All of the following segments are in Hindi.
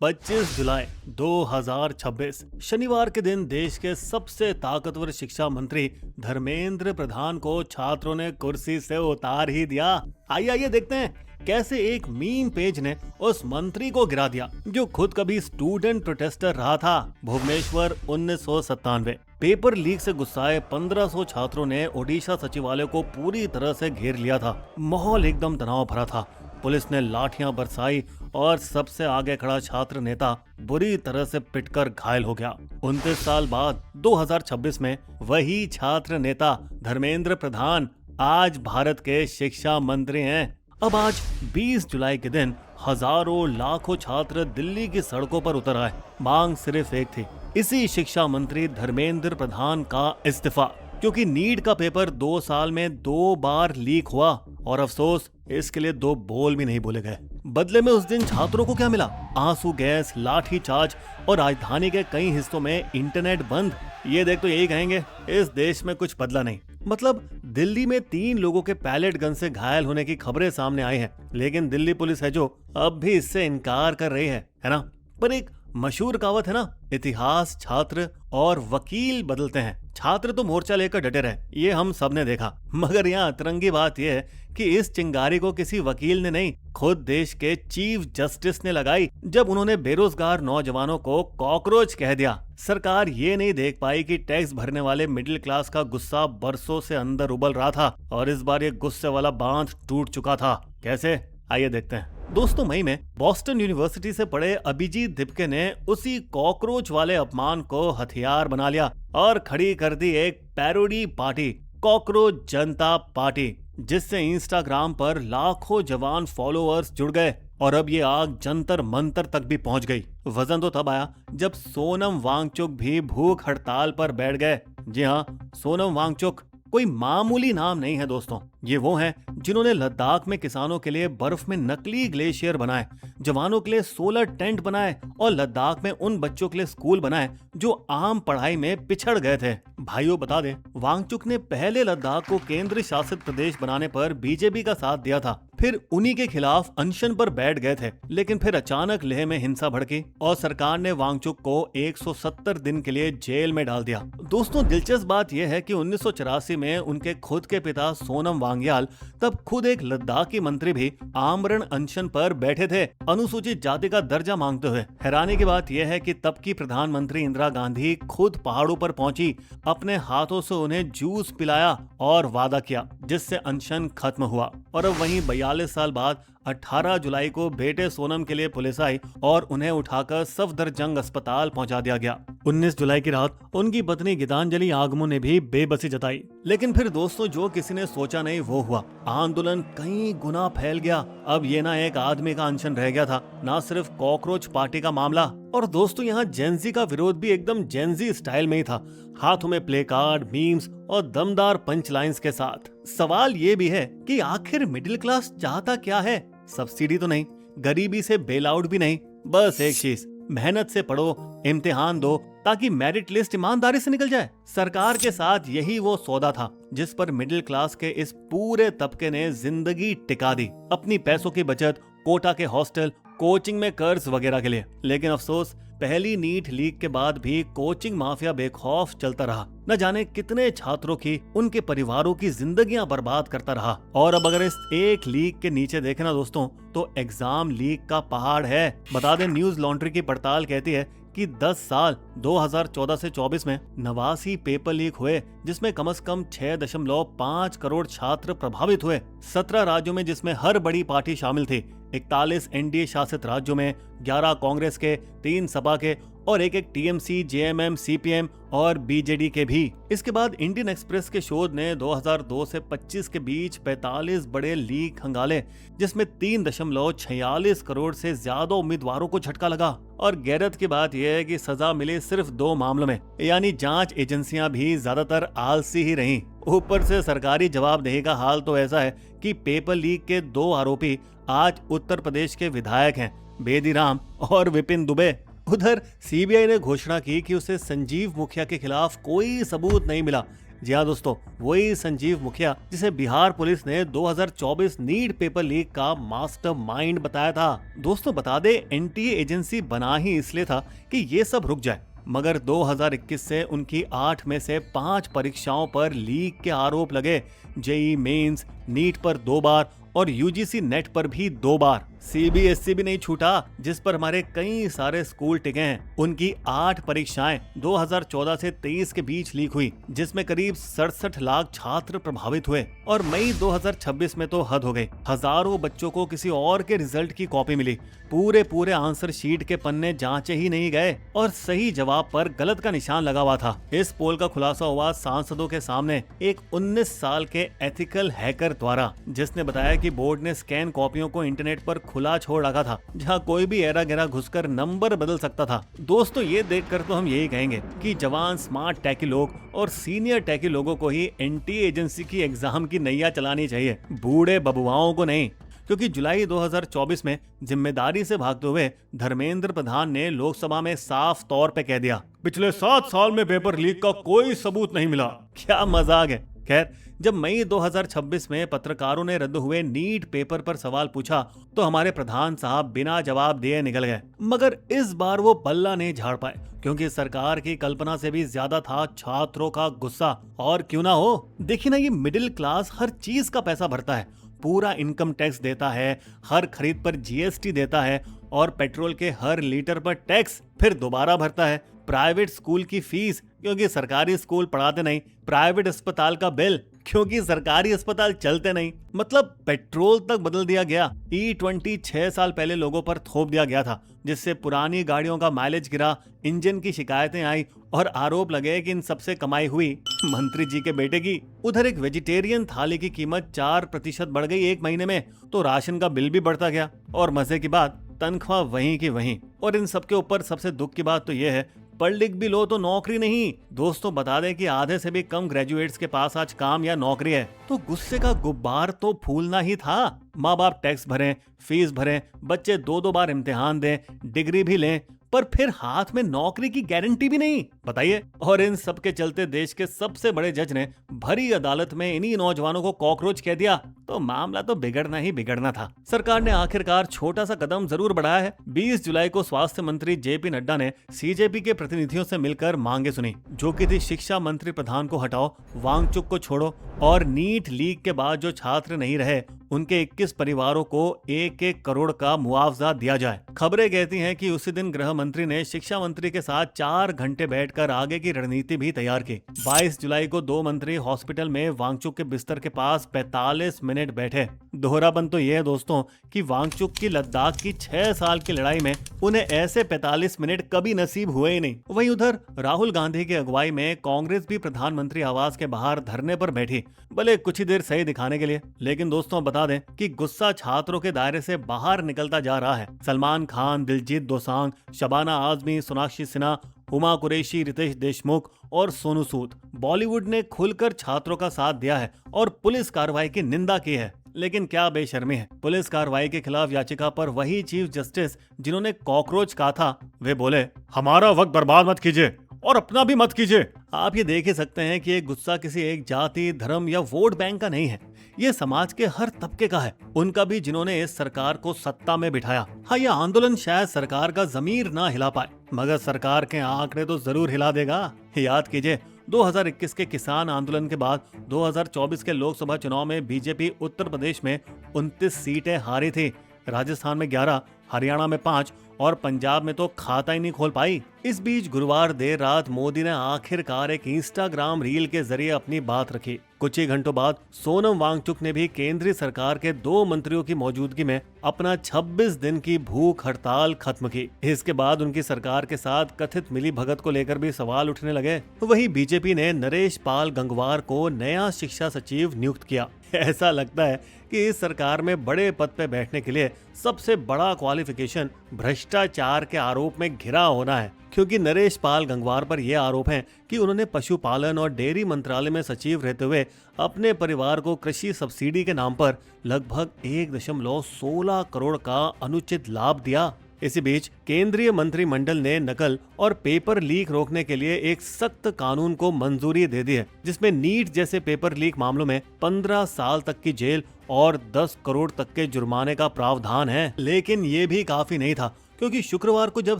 25 जुलाई 2026 शनिवार के दिन देश के सबसे ताकतवर शिक्षा मंत्री धर्मेंद्र प्रधान को छात्रों ने कुर्सी से उतार ही दिया। आइए आइए देखते हैं कैसे एक मीम पेज ने उस मंत्री को गिरा दिया जो खुद कभी स्टूडेंट प्रोटेस्टर रहा था। भुवनेश्वर 1997। पेपर लीक से गुस्साए 1500 छात्रों ने ओडिशा सचिवालय को पूरी तरह से घेर लिया था। माहौल एकदम तनाव भरा था। पुलिस ने लाठियां बरसाई और सबसे आगे खड़ा छात्र नेता बुरी तरह से पिटकर घायल हो गया। 29 साल बाद 2026 में वही छात्र नेता धर्मेंद्र प्रधान आज भारत के शिक्षा मंत्री हैं। अब आज 20 जुलाई के दिन हजारों लाखों छात्र दिल्ली की सड़कों पर उतर आए। मांग सिर्फ एक थी, इसी शिक्षा मंत्री धर्मेंद्र प्रधान का इस्तीफा, क्योंकि नीट का पेपर 2 साल में 2 बार लीक हुआ और अफसोस इसके लिए 2 बोल भी नहीं बोले गए। बदले में उस दिन छात्रों को क्या मिला? आंसू गैस, लाठी चार्ज और राजधानी के कई हिस्सों में इंटरनेट बंद। ये देख तो यही कहेंगे, इस देश में कुछ बदला नहीं। मतलब दिल्ली में 3 लोगों के पैलेट गन से घायल होने की खबरें सामने आई हैं, लेकिन दिल्ली पुलिस है जो अब भी इससे इनकार कर रही है ना? पर एक मशहूर कहावत है ना, इतिहास, छात्र और वकील बदलते हैं। छात्र तो मोर्चा लेकर डटे रहे, ये हम सब ने देखा। मगर यहाँ अतरंगी बात यह है कि इस चिंगारी को किसी वकील ने नहीं, खुद देश के चीफ जस्टिस ने लगाई जब उन्होंने बेरोजगार नौजवानों को कॉकरोच कह दिया। सरकार ये नहीं देख पाई कि टैक्स भरने वाले मिडिल क्लास का गुस्सा बरसों से अंदर उबल रहा था और इस बार ये गुस्से वाला बांध टूट चुका था। कैसे? आइए देखते हैं। दोस्तों, मई में बॉस्टन यूनिवर्सिटी से पढ़े अभिजीत दिपके ने उसी कॉकरोच वाले अपमान को हथियार बना लिया और खड़ी कर दी एक पैरोडी पार्टी, कॉकरोच जनता पार्टी, जिससे इंस्टाग्राम पर लाखों जवान फॉलोअर्स जुड़ गए और अब ये आग जंतर मंतर तक भी पहुंच गई। वजन तो तब आया जब सोनम वांगचुक भी भूख हड़ताल पर बैठ गए। जी हाँ, सोनम वांगचुक कोई मामूली नाम नहीं है दोस्तों। ये वो हैं जिन्होंने लद्दाख में किसानों के लिए बर्फ में नकली ग्लेशियर बनाए, जवानों के लिए सोलर टेंट बनाए और लद्दाख में उन बच्चों के लिए स्कूल बनाए जो आम पढ़ाई में पिछड़ गए थे। भाइयों, बता दें, वांगचुक ने पहले लद्दाख को केंद्र शासित प्रदेश बनाने पर बीजेपी का साथ दिया था, फिर उन्हीं के खिलाफ अनशन पर बैठ गए थे, लेकिन फिर अचानक लेह में हिंसा भड़की और सरकार ने वांगचुक को 170 दिन के लिए जेल में डाल दिया। दोस्तों, दिलचस्प बात यह है कि 1984 में उनके खुद के पिता सोनम वांग्याल, तब खुद एक लद्दाखी मंत्री, भी आमरण अनशन पर बैठे थे, अनुसूचित जाति का दर्जा मांगते हुए। हैरानी की बात यह है कि तब की प्रधानमंत्री इंदिरा गांधी खुद पहाड़ों पर पहुंची, अपने हाथों से उन्हें जूस पिलाया और वादा किया, जिससे अनशन खत्म हुआ। और अब वहीं 42 साल बाद 18 जुलाई को बेटे सोनम के लिए पुलिस आई और उन्हें उठाकर सफदरजंग अस्पताल पहुंचा दिया गया। 19 जुलाई की रात उनकी पत्नी गीतांजलि आगमू ने भी बेबसी जताई। लेकिन फिर दोस्तों, जो किसी ने सोचा नहीं वो हुआ। आंदोलन कई गुना फैल गया। अब ये ना एक आदमी का अनशन रह गया था, ना सिर्फ कॉकरोच पार्टी का मामला। और दोस्तों, यहाँ जेंजी का विरोध भी एकदम जेंजी स्टाइल में ही था, हाथों में प्ले कार्ड, मीम्स और दमदार पंच लाइन्स के साथ। सवाल ये भी है कि आखिर मिडिल क्लास चाहता क्या है? सब्सिडी तो नहीं, गरीबी से बेल आउट भी नहीं, बस एक चीज, मेहनत से पढ़ो, इम्तिहान दो ताकि मेरिट लिस्ट ईमानदारी से निकल जाए। सरकार के साथ यही वो सौदा था जिस पर मिडिल क्लास के इस पूरे तबके ने जिंदगी टिका दी, अपनी पैसों की बचत, कोटा के हॉस्टल, कोचिंग में कर्ज वगैरह के लिए। लेकिन अफसोस, पहली नीट लीक के बाद भी कोचिंग माफिया बेखौफ चलता रहा। न जाने कितने छात्रों की, उनके परिवारों की जिंदगियां बर्बाद करता रहा। और अब अगर इस एक लीक के नीचे देखें ना दोस्तों, तो एग्जाम लीक का पहाड़ है। बता दें, न्यूज लॉन्ड्री की पड़ताल कहती है कि 10 साल 2014 से 24 में 89 पेपर लीक हुए, जिसमें कम से कम 6.5 करोड़ छात्र प्रभावित हुए। 17 राज्यों में, जिसमें हर बड़ी पार्टी शामिल थी, 41 एनडीए शासित राज्यों में, 11 कांग्रेस के, 3 सपा के और एक टीएमसी, जेएमएम, सीपीएम और बीजेडी के भी। इसके बाद इंडियन एक्सप्रेस के शोध ने 2002 से 25 के बीच 45 बड़े लीक खंगाले, जिसमें 3.46 करोड़ से ज्यादा उम्मीदवारों को झटका लगा। और गैरत की बात यह है कि सजा मिली सिर्फ 2 मामलों में, यानी जांच एजेंसियां भी ज्यादातर आलसी ही रहीं। ऊपर से सरकारी जवाबदेही का हाल तो ऐसा है कि पेपर लीक के 2 आरोपी आज उत्तर प्रदेश के विधायक हैं, बेदी राम और विपिन दुबे। उधर सीबीआई ने घोषणा की कि उसे संजीव मुखिया के खिलाफ कोई सबूत नहीं मिला, जी हाँ दोस्तों, वही संजीव मुखिया जिसे बिहार पुलिस ने 2024 नीट पेपर लीक का मास्टरमाइंड बताया था। दोस्तों बता दे, एनटीए एजेंसी बना ही इसलिए था कि ये सब रुक जाए, मगर 2021 से उनकी 8 में से 5 परीक्षाओं पर लीक के आरोप लगे। जेई मेंस, नीट पर 2 बार और यूजीसी नेट पर भी 2 बार। सीबीएसई भी नहीं छूटा, जिस पर हमारे कई सारे स्कूल टिके हैं। उनकी 8 परीक्षाएं 2014 से 23 के बीच लीक हुई, जिसमें करीब 67 लाख छात्र प्रभावित हुए। और मई 2026 में तो हद हो गई, हजारों बच्चों को किसी और के रिजल्ट की कॉपी मिली। पूरे आंसर शीट के पन्ने जांचे ही नहीं गए और सही जवाब पर गलत का निशान लगा हुआ था। इस पोल का खुलासा हुआ सांसदों के सामने एक 19 साल के एथिकल हैकर द्वारा, जिसने बताया कि बोर्ड ने स्कैन कॉपियों को इंटरनेट पर खुला छोड़ रखा था, जहां कोई भी एरा गैरा घुसकर नंबर बदल सकता था। दोस्तों ये देखकर तो हम यही कहेंगे कि जवान स्मार्ट टेकी लोग और सीनियर टेकी लोगों को ही एनटीए एजेंसी की एग्जाम की नैया चलानी चाहिए, बूढ़े बबुआओं को नहीं। क्योंकि जुलाई 2024 में जिम्मेदारी से भागते हुए धर्मेंद्र प्रधान ने लोकसभा में साफ तौर पे कह दिया, पिछले 7 साल में पेपर लीक का कोई सबूत नहीं मिला। क्या मजाक है। खैर, जब मई 2026 में पत्रकारों ने रद्द हुए नीट पेपर पर सवाल पूछा तो हमारे प्रधान साहब बिना जवाब दिए निकल गए। मगर इस बार वो पल्ला नहीं झाड़ पाए, क्योंकि सरकार की कल्पना से भी ज्यादा था छात्रों का गुस्सा। और क्यों ना हो, देखिए ना, ये मिडिल क्लास हर चीज का पैसा भरता है, पूरा इनकम टैक्स देता है, हर खरीद पर जीएसटी देता है और पेट्रोल के हर लीटर पर टैक्स फिर दोबारा भरता है। प्राइवेट स्कूल की फीस, क्योंकि सरकारी स्कूल पढ़ाते नहीं। प्राइवेट अस्पताल का बिल, क्योंकि सरकारी अस्पताल चलते नहीं। मतलब पेट्रोल तक बदल दिया गया। E20 6 साल पहले लोगों पर थोप दिया गया था, जिससे पुरानी गाड़ियों का माइलेज गिरा, इंजन की शिकायतें आई और आरोप लगे कि इन सबसे कमाई हुई मंत्री जी के बेटे की। उधर एक वेजिटेरियन थाली की कीमत 4% बढ़ गई 1 महीने में, तो राशन का बिल भी बढ़ता गया। और मजे की बात, तनख्वाह वहीं की वहीं। और इन सबके ऊपर सबसे दुख की बात तो यह है, पढ़ लिख भी लो तो नौकरी नहीं। दोस्तों बता दें कि आधे से भी कम ग्रेजुएट्स के पास आज काम या नौकरी है, तो गुस्से का गुब्बार तो फूलना ही था। माँ बाप टैक्स भरें, फीस भरें, बच्चे 2-2 बार इम्तिहान दें, डिग्री भी लें, पर फिर हाथ में नौकरी की गारंटी भी नहीं, बताइए। और इन सब के चलते देश के सबसे बड़े जज ने भरी अदालत में इन्हीं नौजवानों को कॉकरोच कह दिया, तो मामला तो बिगड़ना ही बिगड़ना था। सरकार ने आखिरकार छोटा सा कदम जरूर बढ़ाया है। 20 जुलाई को स्वास्थ्य मंत्री जेपी नड्डा ने सीजेपी के प्रतिनिधियों से मिलकर मांगे सुनी, जो कि थी शिक्षा मंत्री प्रधान को हटाओ, वांगचुक को छोड़ो और नीट लीक के बाद जो छात्र नहीं रहे उनके 21 परिवारों को 1-1 करोड़ का मुआवजा दिया जाए। खबरें कहती हैं कि उसी दिन गृह मंत्री ने शिक्षा मंत्री के साथ 4 घंटे बैठकर आगे की रणनीति भी तैयार की। 22 जुलाई को 2 मंत्री हॉस्पिटल में वांगचुक के बिस्तर के पास 45 मिनट बैठे। दोहरापन तो यह है दोस्तों कि वांगचुक की लद्दाख की 6 साल की लड़ाई में उन्हें ऐसे 45 मिनट कभी नसीब हुए ही नहीं। वहीं उधर राहुल गांधी की अगुवाई में कांग्रेस भी प्रधानमंत्री आवास के बाहर धरने पर बैठी, भले कुछ ही देर सही दिखाने के लिए। लेकिन दोस्तों बता दें कि गुस्सा छात्रों के दायरे से बाहर निकलता जा रहा है। सलमान खान, दिलजीत दोसांझ, शबाना आजमी, सोनाक्षी सिन्हा, हुमा कुरैशी, रितेश देशमुख और सोनू सूद, बॉलीवुड ने खुलकर छात्रों का साथ दिया है और पुलिस कार्रवाई की निंदा की है। लेकिन क्या बेशर्मी है, पुलिस कार्रवाई के खिलाफ याचिका पर वही चीफ जस्टिस जिन्होंने कॉकरोच कहा था, वे बोले हमारा वक्त बर्बाद मत कीजिए और अपना भी मत कीजिए। आप ये देख ही सकते हैं कि ये गुस्सा किसी एक जाति, धर्म या वोट बैंक का नहीं है, ये समाज के हर तबके का है, उनका भी जिन्होंने इस सरकार को सत्ता में बिठाया। हाँ, ये आंदोलन शायद सरकार का जमीर ना हिला पाए, मगर सरकार के आंकड़े तो जरूर हिला देगा। याद कीजिए 2021 के किसान आंदोलन के बाद 2024 के लोकसभा चुनाव में बीजेपी उत्तर प्रदेश में 29 सीटें हारी थी, राजस्थान में 11, हरियाणा में 5 और पंजाब में तो खाता ही नहीं खोल पाई। इस बीच गुरुवार देर रात मोदी ने आखिरकार एक इंस्टाग्राम रील के जरिए अपनी बात रखी। कुछ ही घंटों बाद सोनम वांगचुक ने भी केंद्रीय सरकार के 2 मंत्रियों की मौजूदगी में अपना 26 दिन की भूख हड़ताल खत्म की। इसके बाद उनकी सरकार के साथ कथित मिली भगत को लेकर भी सवाल उठने लगे। वहीं बीजेपी ने नरेश पाल गंगवार को नया शिक्षा सचिव नियुक्त किया। ऐसा लगता है कि इस सरकार में बड़े पद पे बैठने के लिए सबसे बड़ा क्वालिफिकेशन भ्रष्टाचार के आरोप में घिरा होना है, क्योंकि नरेश पाल गंगवार पर यह आरोप है कि उन्होंने पशुपालन और डेयरी मंत्रालय में सचिव रहते हुए अपने परिवार को कृषि सब्सिडी के नाम पर लगभग 1.16 करोड़ का अनुचित लाभ दिया। इसी बीच केंद्रीय मंत्रिमंडल ने नकल और पेपर लीक रोकने के लिए एक सख्त कानून को मंजूरी दे दी है, जिसमें नीट जैसे पेपर लीक मामलों में 15 साल तक की जेल और 10 करोड़ तक के जुर्माने का प्रावधान है। लेकिन ये भी काफी नहीं था, क्योंकि शुक्रवार को जब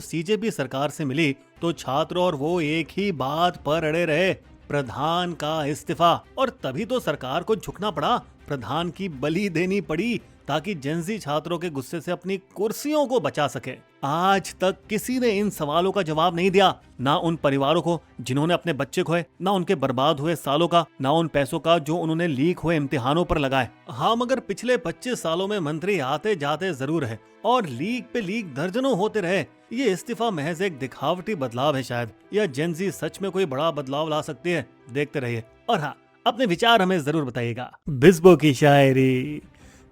सीजेपी सरकार से मिली तो छात्र और वो एक ही बात पर अड़े रहे, प्रधान का इस्तीफा। और तभी तो सरकार को झुकना पड़ा, प्रधान की बलि देनी पड़ी ताकि जेंजी छात्रों के गुस्से से अपनी कुर्सियों को बचा सके। आज तक किसी ने इन सवालों का जवाब नहीं दिया, ना उन परिवारों को जिन्होंने अपने बच्चे खोए, ना उनके बर्बाद हुए सालों का, ना उन पैसों का जो उन्होंने लीक हुए इम्तिहानों पर लगाए। हाँ, मगर पिछले 25 सालों में मंत्री आते जाते जरूर है और लीक पे लीक दर्जनों होते रहे। ये इस्तीफा महज एक दिखावटी बदलाव है शायद, या जेंजी सच में कोई बड़ा बदलाव ला सकती है? देखते रहिए। और हाँ, अपने विचार हमें जरूर बताइएगा। बिस्बो की शायरी।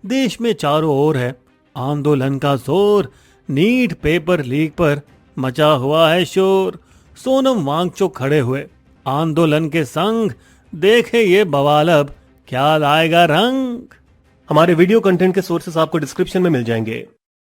देश में चारों ओर है आंदोलन का जोर, नीट पेपर लीक पर मचा हुआ है शोर। सोनम वांगचुक खड़े हुए आंदोलन के संग, देखे ये बवाल अब क्या लाएगा रंग। हमारे वीडियो कंटेंट के सोर्सेस आपको डिस्क्रिप्शन में मिल जाएंगे।